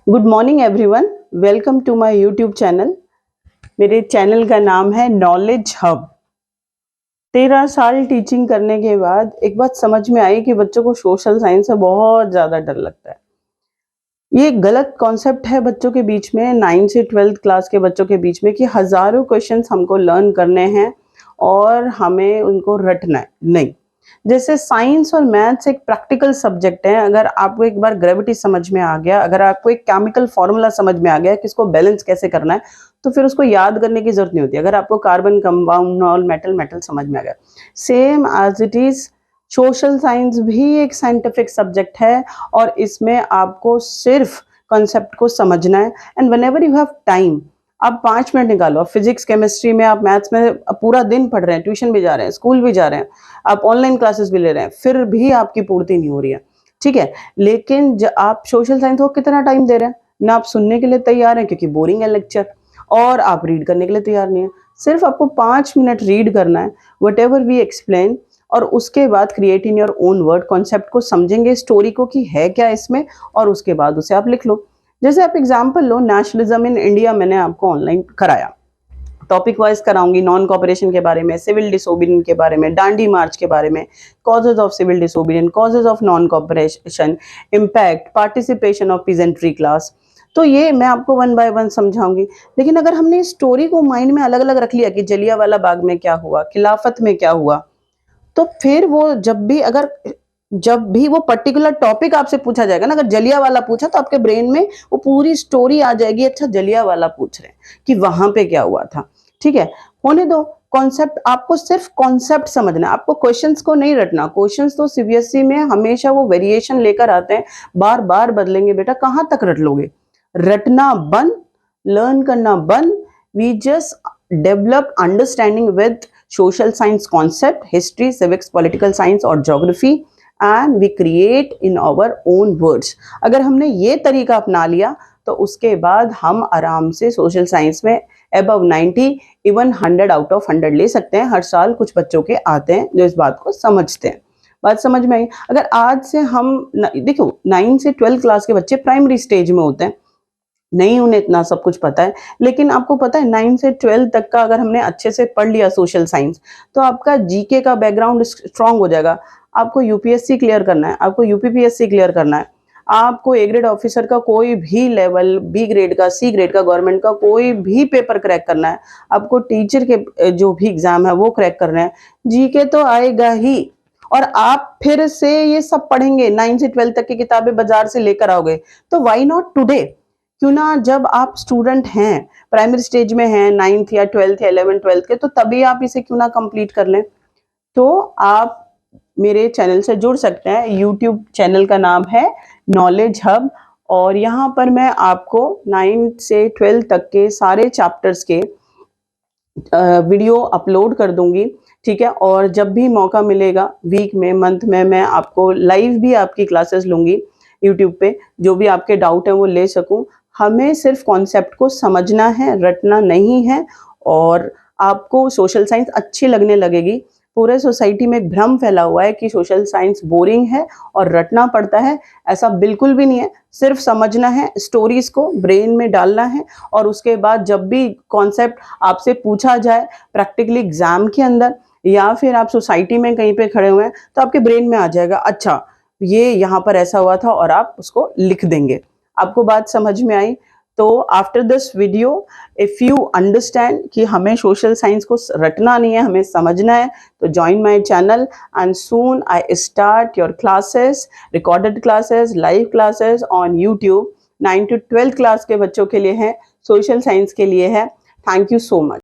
Good morning everyone, welcome to my YouTube channel. मेरे channel का नाम है नॉलेज हब। 13 साल टीचिंग करने के बाद एक बात समझ में आई कि बच्चों को सोशल साइंस से बहुत ज़्यादा डर लगता है। ये गलत कॉन्सेप्ट है बच्चों के बीच में, 9 से 12th क्लास के बच्चों के बीच में, कि हज़ारों क्वेश्चंस हमको लर्न करने हैं और हमें उनको रटना है। नहीं, जैसे साइंस और मैथ्स एक प्रैक्टिकल सब्जेक्ट है। अगर आपको एक बार ग्रेविटी समझ में आ गया, अगर आपको एक केमिकल फॉर्मूला समझ में आ गया कि इसको बैलेंस कैसे करना है, तो फिर उसको याद करने की जरूरत नहीं होती। अगर आपको कार्बन कंपाउंड और मेटल मेटल समझ में आ गया, same as it is social science भी एक साइंटिफिक सब्जेक्ट है और इसमें आपको सिर्फ कॉन्सेप्ट को समझना है। And whenever you have time, आप 5 मिनट निकालो। आप फिजिक्स, केमिस्ट्री में, आप मैथ्स में पूरा दिन पढ़ रहे हैं, ट्यूशन भी जा रहे हैं, स्कूल भी जा रहे हैं, आप ऑनलाइन क्लासेस भी ले रहे हैं, फिर भी आपकी पूर्ति नहीं हो रही है, ठीक है। लेकिन आप सोशल साइंस को कितना टाइम दे रहे हैं? ना आप सुनने के लिए तैयार हैं क्योंकि बोरिंग है लेक्चर, और आप रीड करने के लिए तैयार नहीं है। सिर्फ आपको 5 मिनट रीड करना है, वट एवर वी एक्सप्लेन, और उसके बाद create in your own word, concept को समझेंगे, स्टोरी को कि है क्या इसमें, और उसके बाद उसे आप लिख लो। जैसे आप example low, nationalism in India मैंने आपको ऑनलाइन कराया, टॉपिक वाइज कराऊंगी, नॉन कॉपरेशन के बारे में, सिविल डिसोबीडियंस के बारे में, डांडी मार्च के बारे में, causes of civil disobedience, causes of non cooperation, impact, participation of peasantry class. तो ये मैं आपको 1 बाय 1 समझाऊंगी। लेकिन अगर हमने स्टोरी को माइंड में अलग अलग रख लिया कि जलियांवाला बाग में क्या हुआ, खिलाफत में क्या हुआ, तो फिर वो जब भी वो पर्टिकुलर टॉपिक आपसे पूछा जाएगा ना, अगर जलियांवाला पूछा तो आपके ब्रेन में वो पूरी स्टोरी आ जाएगी। अच्छा, जलियांवाला पूछ रहे हैं कि वहां पे क्या हुआ था, ठीक है, होने दो। कॉन्सेप्ट, आपको सिर्फ कॉन्सेप्ट समझना है, आपको क्वेश्चंस को नहीं रटना। क्वेश्चंस तो सीबीएसई में हमेशा वो वेरिएशन लेकर आते हैं, बार बार बदलेंगे। बेटा कहां तक रट लोगे? रटना बंद, लर्न करना बंद। We just develop understanding with social science concept, history, civics, political science और geography, and we create in our own words। अगर हमने ये तरीका अपना लिया तो उसके बाद हम आराम से सोशल साइंस में above 90, इवन 100 आउट ऑफ 100 ले सकते हैं। हर साल कुछ बच्चों के आते हैं जो इस बात को समझते हैं। बात समझ में आई? अगर आज से हम देखो, 9 से 12 क्लास के बच्चे प्राइमरी स्टेज में होते हैं, नहीं उन्हें इतना सब कुछ पता है। लेकिन आपको पता है 9 से 12 तक का अगर हमने अच्छे से पढ़ लिया सोशल साइंस, तो आपका जीके का बैकग्राउंड स्ट्रांग हो जाएगा। आपको यूपीएससी क्लियर करना है, आपको यूपीपीएससी क्लियर करना है, आपको ए ग्रेड ऑफिसर का कोई भी लेवल, बी ग्रेड का, सी ग्रेड का, गवर्नमेंट का कोई भी पेपर क्रैक करना है, आपको टीचर के जो भी एग्जाम है वो क्रैक करना है, जीके तो आएगा ही। और आप फिर से ये सब पढ़ेंगे, 9 से 12 तक की किताबें बाजार से लेकर आओगे, तो वाई नॉट टुडे? क्यों ना, जब आप स्टूडेंट हैं, प्राइमरी स्टेज में हैं, 9th या 12th या 11th 12th के, तो तभी आप इसे क्यों ना कंप्लीट कर लें। तो आप मेरे चैनल से जुड़ सकते हैं। यूट्यूब चैनल का नाम है नॉलेज हब, और यहाँ पर मैं आपको 9 से 12 तक के सारे चैप्टर्स के वीडियो अपलोड कर दूंगी, ठीक है। और जब भी मौका मिलेगा, वीक में, मंथ में, मैं आपको लाइव भी आपकी क्लासेस लूंगी यूट्यूब पे, जो भी आपके डाउट है वो ले सकूं। हमें सिर्फ कॉन्सेप्ट को समझना है, रटना नहीं है, और आपको सोशल साइंस अच्छी लगने लगेगी। पूरे सोसाइटी में एक भ्रम फैला हुआ है कि सोशल साइंस बोरिंग है और रटना पड़ता है। ऐसा बिल्कुल भी नहीं है। सिर्फ समझना है, स्टोरीज को ब्रेन में डालना है, और उसके बाद जब भी कॉन्सेप्ट आपसे पूछा जाए प्रैक्टिकली एग्जाम के अंदर, या फिर आप सोसाइटी में कहीं पे खड़े हुए हैं, तो आपके ब्रेन में आ जाएगा, अच्छा ये यहाँ पर ऐसा हुआ था, और आप उसको लिख देंगे। आपको बात समझ में आई? तो after this video, if you understand कि हमें सोशल साइंस को रटना नहीं है, हमें समझना है, तो join my channel, and soon I start your classes, recorded classes, live classes on YouTube. 9 to 12 class के बच्चों के लिए है, सोशल साइंस के लिए है। Thank you so much.